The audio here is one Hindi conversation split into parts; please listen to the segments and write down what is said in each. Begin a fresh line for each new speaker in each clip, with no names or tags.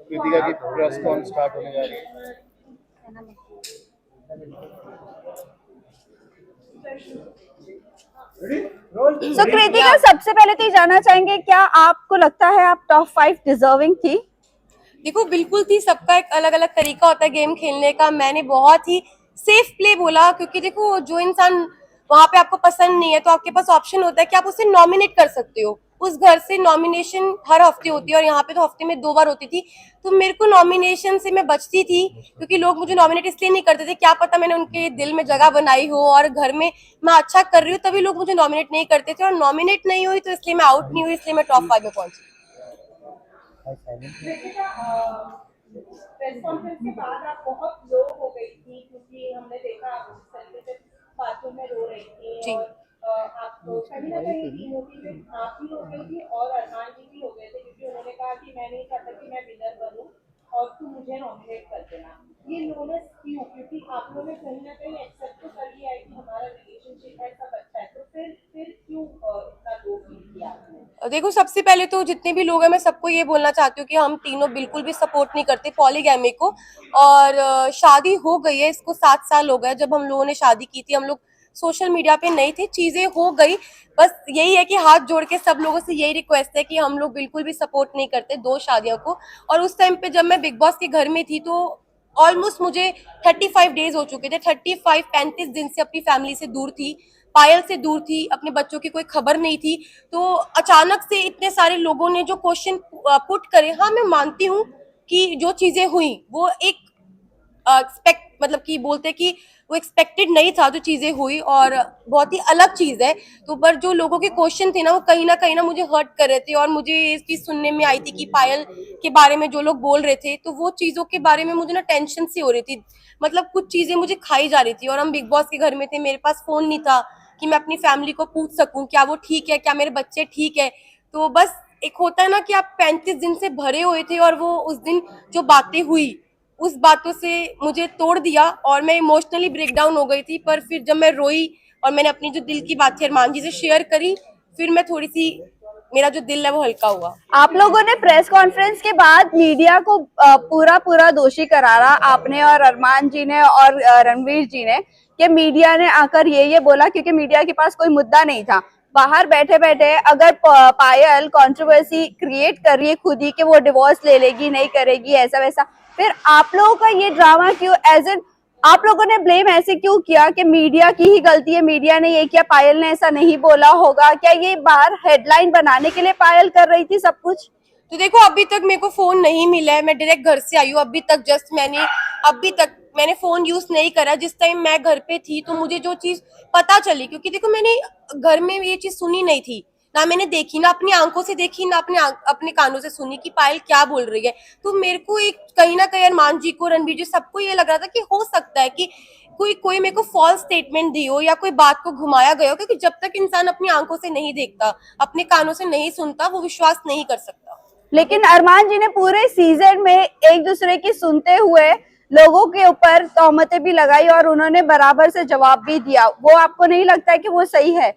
कृतिका की प्रेस कॉन स्टार्ट होने जा रही है।
सो कृतिका, सबसे पहले तो ये जानना चाहेंगे, क्या आपको लगता है आप टॉप 5 डिजर्विंग थी?
देखो बिल्कुल थी, सबका एक अलग अलग तरीका होता है गेम खेलने का। मैंने बहुत ही सेफ प्ले बोला, क्योंकि देखो जो इंसान वहां पे आपको पसंद नहीं है तो आपके पास ऑप्शन होता है कि आप उसे नॉमिनेट कर सकते हो। उस घर से नॉमिनेशन हर हफ्ते होती है और यहाँ पे तो हफ्ते में 2 बार होती थी। तो मेरे को नॉमिनेशन से मैं बचती थी, क्योंकि लोग मुझे नॉमिनेट इसलिए नहीं करते थे, क्या पता मैंने उनके दिल में जगह बनाई हो और घर में मैं अच्छा कर रही हूँ तभी लोग मुझे नॉमिनेट नहीं करते थे। और नॉमिनेट नहीं हुई तो इसलिए मैं आउट नहीं हुई, इसलिए मैं टॉप 5 में पहुंची।
प्रेस कॉन्फ्रेंस के बाद आप बहुत लो हो गई थी, क्योंकि हमने देखा आप जिस तरीके से बातों में रो रही थी।
जी।
और आप कहीं ना कहीं डिमोटिवेट आप भी हो गई थी और अरमान जी भी हो गए थे, क्योंकि उन्होंने कहा कि मैं नहीं चाहता कि मैं विनर बनूं और तू मुझे नॉमिनेट कर देना। ये लोनेस क्यों? क्योंकि आप लोगों ने कहीं ना कहीं एक्सेप्ट तो कर लिया है कि हमारा रिलेशनशिप है, सब अच्छा है, तो फिर क्यों इतना लो फील किया आपने?
देखो सबसे पहले तो जितने भी लोग हैं मैं सबको ये बोलना चाहती हूँ कि हम तीनों बिल्कुल भी सपोर्ट नहीं करते पॉलीगैमी को। और शादी हो गई है, इसको 7 साल हो गए। जब हम लोगों ने शादी की थी हम लोग सोशल मीडिया पे नहीं थे, चीजें हो गई। बस यही है कि हाथ जोड़ के सब लोगों से यही रिक्वेस्ट है कि हम लोग बिल्कुल भी सपोर्ट नहीं करते 2 शादियों को। और उस टाइम पे जब मैं बिग बॉस के घर में थी तो ऑलमोस्ट मुझे 35 डेज हो चुके थे। 35 दिन से अपनी फैमिली से दूर थी, पायल से दूर थी, अपने बच्चों की कोई खबर नहीं थी। तो अचानक से इतने सारे लोगों ने जो क्वेश्चन पुट करे, हाँ मैं मानती हूँ कि जो चीजें हुई वो एक एक्सपेक्ट मतलब कि बोलते कि वो एक्सपेक्टेड नहीं था जो चीजें हुई, और बहुत ही अलग चीज है। तो पर जो लोगों के क्वेश्चन थे ना वो कहीं ना मुझे हर्ट कर रहे थे। और मुझे ये चीज सुनने में आई थी कि पायल के बारे में जो लोग बोल रहे थे, तो वो चीजों के बारे में मुझे ना टेंशन सी हो रही थी। मतलब कुछ चीजें मुझे खाई जा रही थी। और हम बिग बॉस के घर में थे, मेरे पास फोन नहीं था कि मैं अपनी फैमिली को पूछ सकूं क्या वो ठीक है, क्या मेरे बच्चे ठीक है। तो बस एक होता है ना कि आप 35 दिन से भरे हुए थे और वो उस दिन जो बातें हुई उस बातों से मुझे तोड़ दिया और मैं इमोशनली ब्रेकडाउन हो गई थी। पर फिर जब मैं रोई और मैंने अपनी जो दिल की बात थी अरमान जी से शेयर करी, फिर मैं थोड़ी सी, मेरा जो दिल है वो हल्का हुआ।
आप लोगों ने प्रेस कॉन्फ्रेंस के बाद मीडिया को पूरा पूरा दोषी करारा, आपने और अरमान जी ने और रणवीर जी ने, कि मीडिया ने आकर ये बोला, क्योंकि मीडिया के पास कोई मुद्दा नहीं था। बाहर बैठे बैठे अगर पायल कंट्रोवर्सी क्रिएट कर रही है खुद ही कि वो डिवोर्स ले लेगी, नहीं करेगी, ऐसा वैसा, फिर आप लोगों का ये ड्रामा क्यों? एज एन आप लोगों ने ब्लेम ऐसे क्यों किया कि मीडिया की ही गलती है, मीडिया ने ये किया, पायल ने ऐसा नहीं बोला होगा? क्या ये बाहर हेडलाइन बनाने के लिए पायल कर रही थी सब कुछ?
तो देखो अभी तक मेरे को फोन नहीं मिला है, मैं डायरेक्ट घर से आई हूँ। अभी तक मैंने फोन यूज नहीं करा। जिस टाइम मैं घर पे थी तो मुझे जो चीज पता चली, क्योंकि देखो मैंने घर में ये चीज सुनी नहीं थी, ना मैंने देखी, ना अपनी आंखों से देखी, ना अपने कानों से सुनी कि पायल क्या बोल रही है। तो मेरे को एक कहीं ना कहीं अरमान जी को, रणबीर जी, सबको ये लग रहा था कि हो सकता है कि कोई कोई मेरे को फॉल्स स्टेटमेंट दी हो या कोई बात को घुमाया गया हो। क्योंकि जब तक इंसान अपनी आंखों से नहीं देखता, अपने कानों से नहीं सुनता, वो विश्वास नहीं कर सकता।
लेकिन अरमान जी ने पूरे सीजन में एक दूसरे की सुनते हुए लोगों के ऊपर तोहमतें भी लगाई और उन्होंने बराबर से जवाब भी दिया। वो आपको नहीं लगता है कि वो सही है?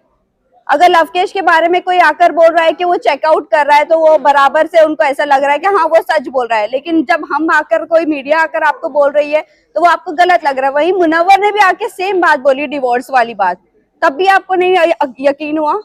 अगर लवकेश के बारे में कोई आकर बोल रहा है कि वो चेकआउट कर रहा है, तो वो बराबर से उनको ऐसा लग रहा है कि हाँ वो सच बोल रहा है। लेकिन जब हम आकर, कोई मीडिया आकर आपको बोल रही है, तो वो आपको गलत लग रहा है। वहीं मुनव्वर ने भी आके सेम बात बोली, डिवोर्स वाली बात, तब भी आपको नहीं यकीन हुआ?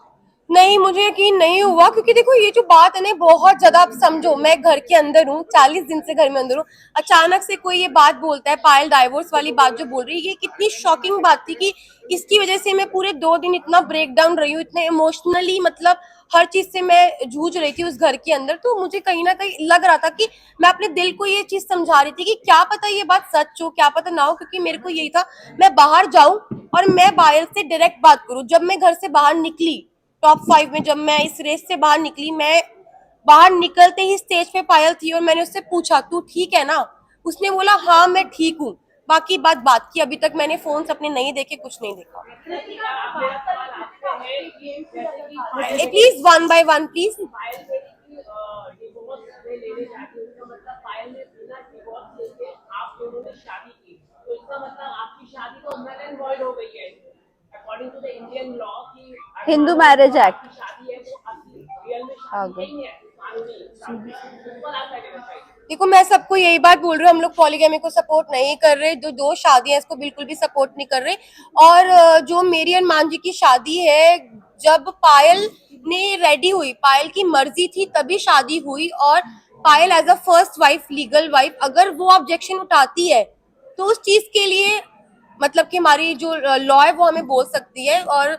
नहीं, मुझे यकीन नहीं हुआ, क्योंकि देखो ये जो बात है ना बहुत ज्यादा, आप समझो मैं घर के अंदर हूँ, 40 दिन से घर में अंदर हूँ, अचानक से कोई ये बात बोलता है, पायल डाइवोर्स वाली बात जो बोल रही है, ये कितनी शॉकिंग बात थी कि इसकी वजह से मैं पूरे 2 दिन इतना ब्रेक डाउन रही हूँ, इतने इमोशनली, मतलब हर चीज से मैं जूझ रही थी उस घर के अंदर। तो मुझे कहीं ना कहीं लग रहा था कि मैं अपने दिल को ये चीज समझा रही थी कि क्या पता ये बात सच हो, क्या पता ना हो। क्योंकि मेरे को यही था मैं बाहर जाऊं और मैं पायल से डायरेक्ट बात करूं। जब मैं घर से बाहर निकली टॉप 5 में, जब मैं इस रेस से बाहर निकली, मैं बाहर निकलते ही स्टेज पे पायल थी और मैंने उससे पूछा तू ठीक है ना? उसने बोला हाँ मैं ठीक हूँ। बाकी बात बात की, अभी तक मैंने फोन अपने नहीं देखे, कुछ नहीं देखा। Please one by one please.
Hindu marriage act आ गई।
देखो मैं सबको यही बात बोल रही हूँ, हम लोग पॉलीगैमी को सपोर्ट नहीं कर रहे, जो दो शादियां इसको बिल्कुल भी सपोर्ट नहीं कर रहे। और जो मेरी अरमान जी की शादी है, जब पायल ने रेडी हुई, पायल की मर्जी थी तभी शादी हुई, और Payal as a first wife, legal wife, अगर वो ऑब्जेक्शन उठाती है तो उस चीज के लिए मतलब कि हमारी जो लॉ है वो हमें बोल सकती है। और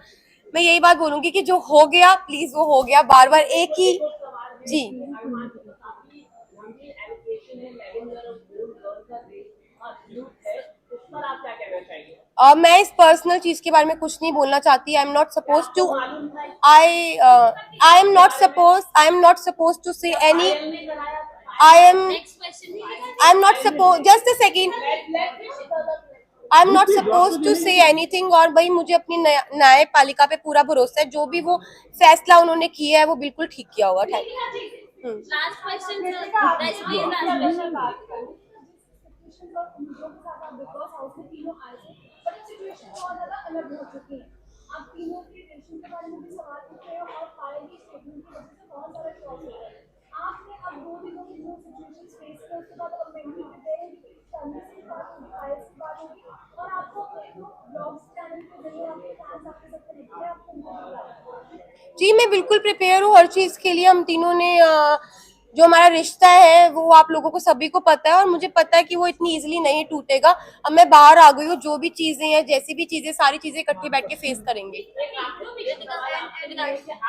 मैं यही बात बोलूंगी कि जो हो गया प्लीज वो हो गया, बार बार एक ही। जी मैं इस पर्सनल चीज के बारे में कुछ नहीं बोलना चाहती। I am not suppose to say any. I am not suppose, just a second, I am not suppose to say anything. और भाई मुझे अपनी न्यायपालिका पे पूरा भरोसा है, जो भी वो फैसला उन्होंने किया है वो बिल्कुल ठीक किया होगा। Thank you.
Last question, sir. Guys, please last question.
जी मैं बिल्कुल प्रिपेयर हूँ हर चीज के लिए। हम तीनों ने जो हमारा रिश्ता है वो आप लोगों को सभी को पता है, और मुझे पता है कि वो इतनी इजीली नहीं टूटेगा। अब मैं बाहर आ गई हूँ, जो भी चीजें हैं, जैसी भी चीजें, सारी चीजें इकट्ठे बैठ के फेस करेंगे।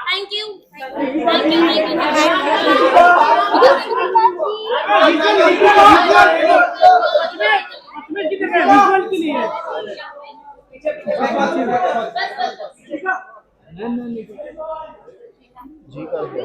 Thank you. Thank you.
जी कर दो।